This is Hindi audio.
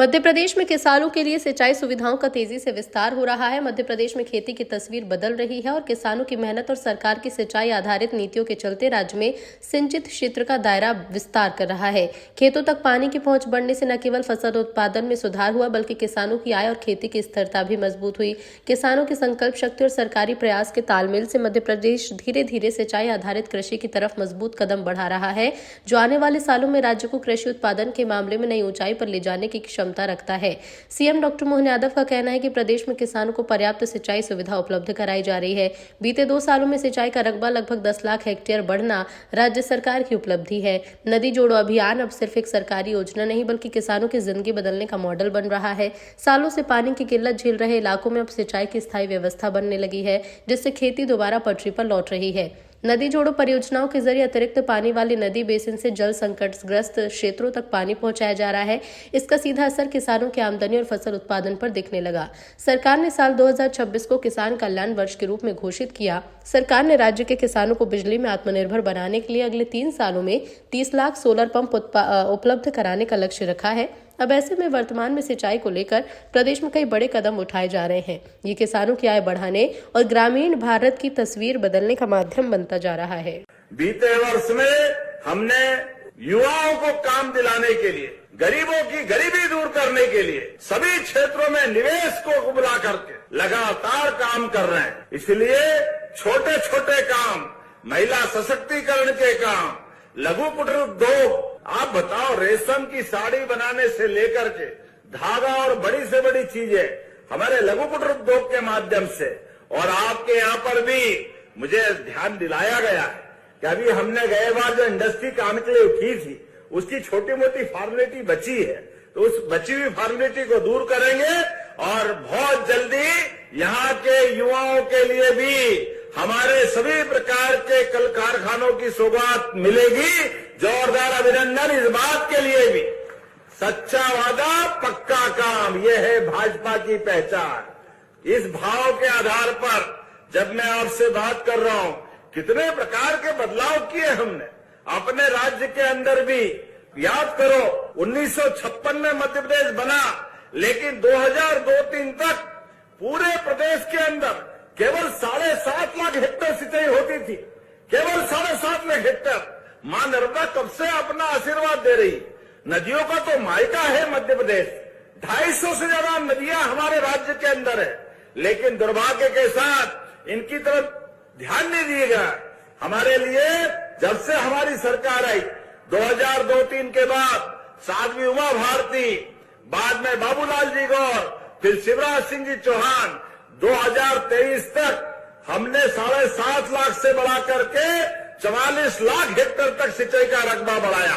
मध्य प्रदेश में किसानों के लिए सिंचाई सुविधाओं का तेजी से विस्तार हो रहा है। मध्य प्रदेश में खेती की तस्वीर बदल रही है और किसानों की मेहनत और सरकार की सिंचाई आधारित नीतियों के चलते राज्य में सिंचित क्षेत्र का दायरा विस्तार कर रहा है। खेतों तक पानी की पहुंच बढ़ने से न केवल फसल उत्पादन में सुधार हुआ बल्कि किसानों की आय और खेती की स्थिरता भी मजबूत हुई। किसानों की संकल्प शक्ति और सरकारी प्रयास के तालमेल से मध्य प्रदेश धीरे धीरे सिंचाई आधारित कृषि की तरफ मजबूत कदम बढ़ा रहा है, जो आने वाले सालों में राज्य को कृषि उत्पादन के मामले में नई ऊंचाई पर ले जाने की क्षमता रखता है। सीएम डॉक्टर मोहन यादव का कहना है कि प्रदेश में किसानों को पर्याप्त सिंचाई सुविधा उपलब्ध कराई जा रही है। बीते 2 सालों में सिंचाई का रकबा लगभग 10 लाख हेक्टेयर बढ़ना राज्य सरकार की उपलब्धि है। नदी जोड़ो अभियान अब सिर्फ एक सरकारी योजना नहीं बल्कि किसानों की जिंदगी बदलने का मॉडल बन रहा है। सालों से पानी की किल्लत झेल रहे इलाकों में अब सिंचाई की स्थायी व्यवस्था बनने लगी है, जिससे खेती दोबारा पटरी पर लौट रही है। नदी जोड़ो परियोजनाओं के जरिए अतिरिक्त पानी वाली नदी बेसिन से जल संकटग्रस्त क्षेत्रों तक पानी पहुंचाया जा रहा है। इसका सीधा असर किसानों की आमदनी और फसल उत्पादन पर दिखने लगा। सरकार ने साल 2026 को किसान कल्याण वर्ष के रूप में घोषित किया। सरकार ने राज्य के किसानों को बिजली में आत्मनिर्भर बनाने के लिए अगले 3 सालों में 30 लाख सोलर पंप उपलब्ध कराने का लक्ष्य रखा है। अब ऐसे में वर्तमान में सिंचाई को लेकर प्रदेश में कई बड़े कदम उठाए जा रहे हैं। ये किसानों की आय बढ़ाने और ग्रामीण भारत की तस्वीर बदलने का माध्यम बनता जा रहा है। बीते वर्ष में हमने युवाओं को काम दिलाने के लिए, गरीबों की गरीबी दूर करने के लिए सभी क्षेत्रों में निवेश को बुला करके लगातार काम कर रहे हैं। इसलिए छोटे छोटे काम, महिला सशक्तिकरण के काम, लघु कुटीर उद्योग, आप बताओ, रेशम की साड़ी बनाने से लेकर के धागा और बड़ी से बड़ी चीजें हमारे लघु कुटीर उद्योग के माध्यम से। और आपके यहाँ पर भी मुझे ध्यान दिलाया गया है कि अभी हमने गए बार जो इंडस्ट्री काम के लिए उठी थी, उसकी छोटी मोटी फॉर्मेलिटी बची है, तो उस बची हुई फॉर्मेलिटी को दूर करेंगे और बहुत जल्दी यहाँ के युवाओं के लिए भी हमारे सभी प्रकार के कल कारखानों की सौगात मिलेगी। जोरदार अभिनंदन इस बात के लिए भी। सच्चा वादा पक्का काम, ये है भाजपा की पहचान। इस भाव के आधार पर जब मैं आपसे बात कर रहा हूं, कितने प्रकार के बदलाव किए हमने अपने राज्य के अंदर भी। याद करो, 1956 में मध्य प्रदेश बना, लेकिन 2002-3 तक पूरे प्रदेश के अंदर केवल 7.5 लाख हेक्टेयर सिंचाई होती थी, केवल 7.5 लाख हेक्टेयर। मां नर्मदा कब से अपना आशीर्वाद दे रही। नदियों का तो मायका है मध्य प्रदेश। 250 से ज्यादा नदियां हमारे राज्य के अंदर है, लेकिन दुर्भाग्य के साथ इनकी तरफ ध्यान नहीं दिया गया। हमारे लिए जब से हमारी सरकार आई 2002-3 के बाद साध्वी उमा भारती, बाद में बाबूलाल जी गौर, फिर शिवराज सिंह जी चौहान, 2023 तक हमने 7.5 लाख से बढ़ा करके 44 लाख हेक्टेयर तक सिंचाई का रकबा बढ़ाया।